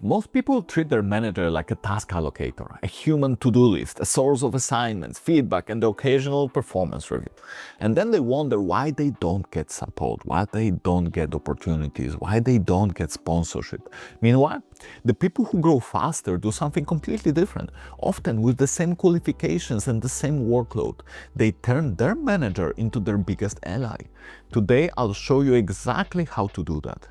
Most people treat their manager like a task allocator, a human to-do list, a source of assignments, feedback, and the occasional performance review. And then they wonder why they don't get support, why they don't get opportunities, why they don't get sponsorship. Meanwhile, the people who grow faster do something completely different, often with the same qualifications and the same workload. They turn their manager into their biggest ally. Today, I'll show you exactly how to do that.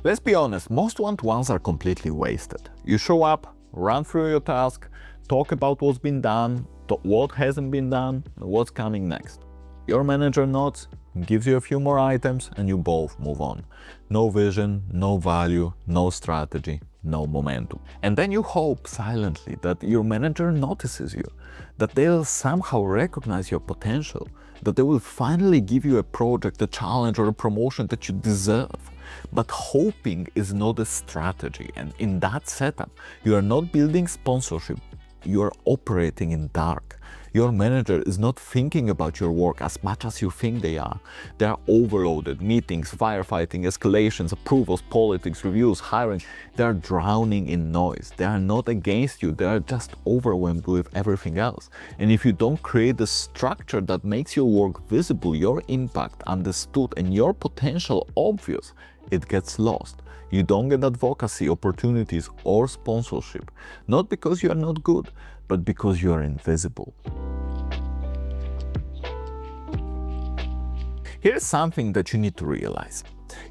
Let's be honest, most one-to-ones are completely wasted. You show up, run through your task, talk about what's been done, what hasn't been done, and what's coming next. Your manager nods, gives you a few more items, and you both move on. No vision, no value, no strategy, no momentum. And then you hope silently that your manager notices you, that they'll somehow recognize your potential, that they will finally give you a project, a challenge, or a promotion that you deserve. But hoping is not a strategy, and in that setup, you are not building sponsorship, you are operating in dark. Your manager is not thinking about your work as much as you think they are. They are overloaded, meetings, firefighting, escalations, approvals, politics, reviews, hiring. They are drowning in noise. They are not against you, they are just overwhelmed with everything else. And if you don't create a structure that makes your work visible, your impact understood, and your potential obvious, it gets lost. You don't get advocacy, opportunities, or sponsorship. Not because you are not good, but because you are invisible. Here's something that you need to realize.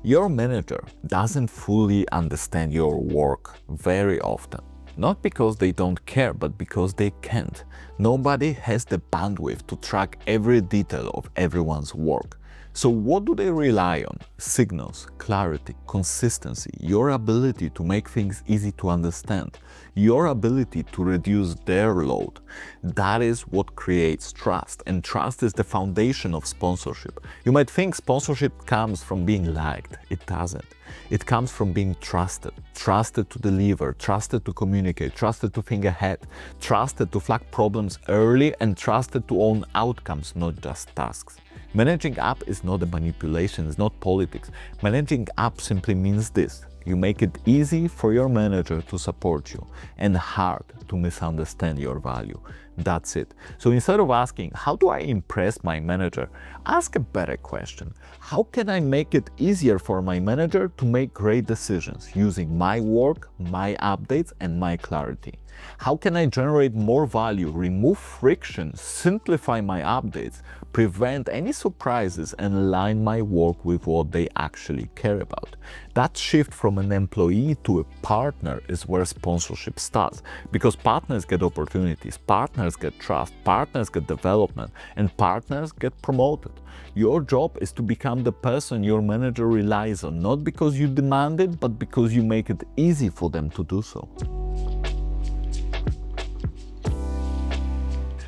Your manager doesn't fully understand your work very often. Not because they don't care, but because they can't. Nobody has the bandwidth to track every detail of everyone's work. So what do they rely on? Signals, clarity, consistency, your ability to make things easy to understand, your ability to reduce their load. That is what creates trust, and trust is the foundation of sponsorship. You might think sponsorship comes from being liked. It doesn't. It comes from being trusted. Trusted to deliver, trusted to communicate, trusted to think ahead, trusted to flag problems early, and trusted to own outcomes, not just tasks. Managing up is not a manipulation, it's not politics. Managing up simply means this: you make it easy for your manager to support you and hard to misunderstand your value. That's it. So instead of asking, how do I impress my manager? Ask a better question. How can I make it easier for my manager to make great decisions using my work, my updates, and my clarity? How can I generate more value, remove friction, simplify my updates, prevent any surprises, and align my work with what they actually care about? That shift from an employee to a partner is where sponsorship starts, because partners get opportunities, partners get trust, partners get development, and partners get promoted. Your job is to become the person your manager relies on, not because you demand it, but because you make it easy for them to do so.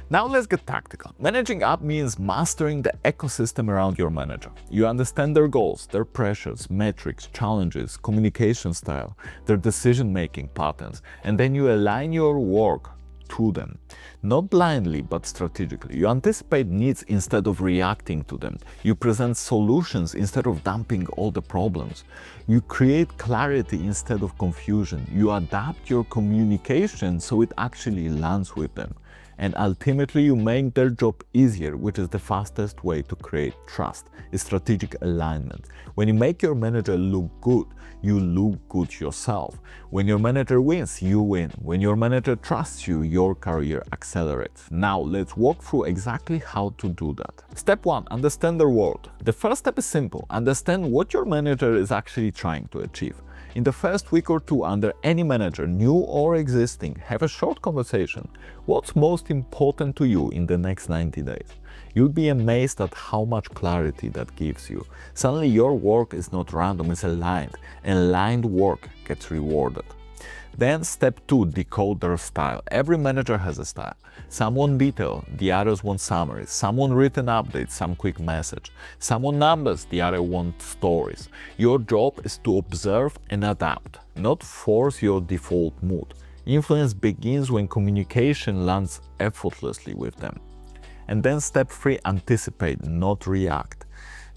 Now let's get tactical. Managing up means mastering the ecosystem around your manager. You understand their goals, their pressures, metrics, challenges, communication style, their decision-making patterns, and then you align your work to them. Not blindly, but strategically. You anticipate needs instead of reacting to them. You present solutions instead of dumping all the problems. You create clarity instead of confusion. You adapt your communication so it actually lands with them. And ultimately, you make their job easier, which is the fastest way to create trust, is strategic alignment. When you make your manager look good, you look good yourself. When your manager wins, you win. When your manager trusts you, your career accelerates. Now, let's walk through exactly how to do that. Step 1, understand their world. The first step is simple. Understand what your manager is actually trying to achieve. In the first week or two under any manager, new or existing, have a short conversation. What's most important to you in the next 90 days? You'll be amazed at how much clarity that gives you. Suddenly your work is not random, it's aligned. Aligned work gets rewarded. Then step 2, decode their style. Every manager has a style. Some want detail, the others want summaries. Some want written updates, some quick message. Some want numbers, the other want stories. Your job is to observe and adapt, not force your default mood. Influence begins when communication lands effortlessly with them. And then step 3, anticipate, not react.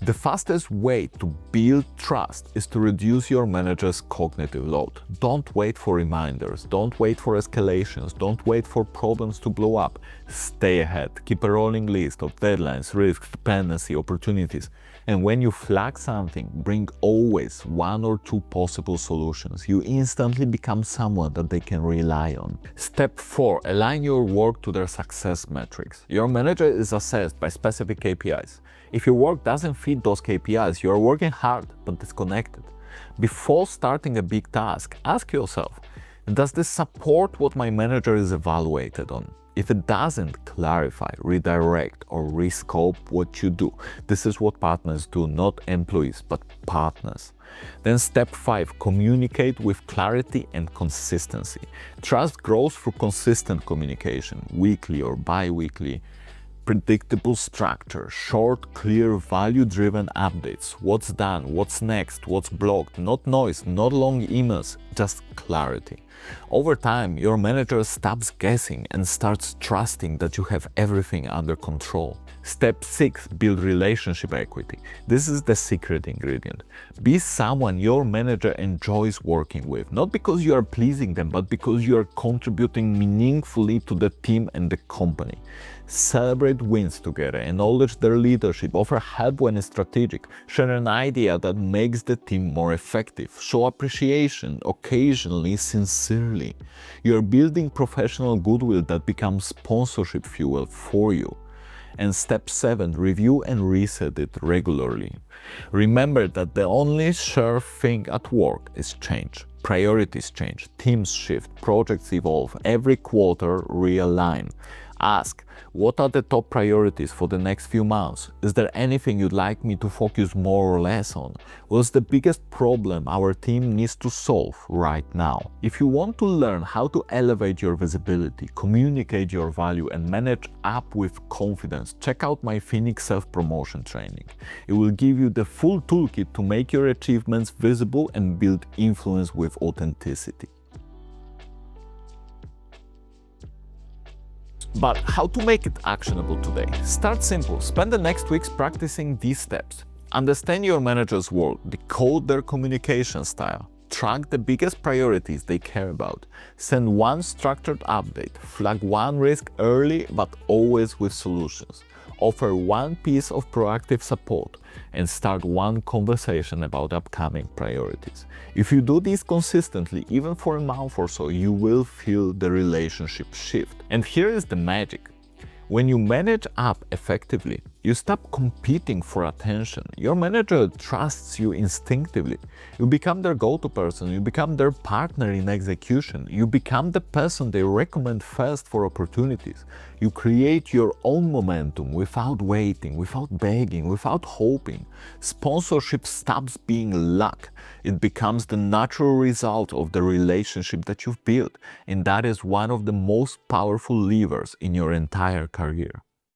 The fastest way to build trust is to reduce your manager's cognitive load. Don't wait for reminders, don't wait for escalations, don't wait for problems to blow up. Stay ahead, keep a rolling list of deadlines, risks, dependency, opportunities. And when you flag something, bring always one or two possible solutions. You instantly become someone that they can rely on. Step 4. Align your work to their success metrics. Your manager is assessed by specific KPIs. If your work doesn't fit those KPIs, you are working hard but disconnected. Before starting a big task, ask yourself, does this support what my manager is evaluated on? If it doesn't, clarify, redirect, or rescope what you do. This is what partners do, not employees, but partners. Then step 5, communicate with clarity and consistency. Trust grows through consistent communication, weekly or bi-weekly. Predictable structure, short, clear, value-driven updates. What's done, what's next, what's blocked. Not noise, not long emails, just clarity. Over time, your manager stops guessing and starts trusting that you have everything under control. Step 6, build relationship equity. This is the secret ingredient. Be someone your manager enjoys working with, not because you are pleasing them, but because you are contributing meaningfully to the team and the company. Celebrate wins together, acknowledge their leadership, offer help when it's strategic, share an idea that makes the team more effective, show appreciation, occasionally sincerely. You're building professional goodwill that becomes sponsorship fuel for you. And step 7, review and reset it regularly. Remember that the only sure thing at work is change. Priorities change, teams shift, projects evolve. Every quarter, realign. Ask, what are the top priorities for the next few months? Is there anything you'd like me to focus more or less on? What's the biggest problem our team needs to solve right now? If you want to learn how to elevate your visibility, communicate your value, and manage up with confidence, check out my Phoenix self-promotion training. It will give you the full toolkit to make your achievements visible and build influence with authenticity. But how to make it actionable today? Start simple. Spend the next weeks practicing these steps. Understand your manager's work, decode their communication style, track the biggest priorities they care about, send one structured update, flag one risk early but always with solutions, offer one piece of proactive support, and start one conversation about upcoming priorities. If you do this consistently, even for a month or so, you will feel the relationship shift. And here is the magic. When you manage up effectively, you stop competing for attention. Your manager trusts you instinctively. You become their go-to person, you become their partner in execution, you become the person they recommend first for opportunities. You create your own momentum without waiting, without begging, without hoping. Sponsorship stops being luck. It becomes the natural result of the relationship that you've built, and that is one of the most powerful levers in your entire career.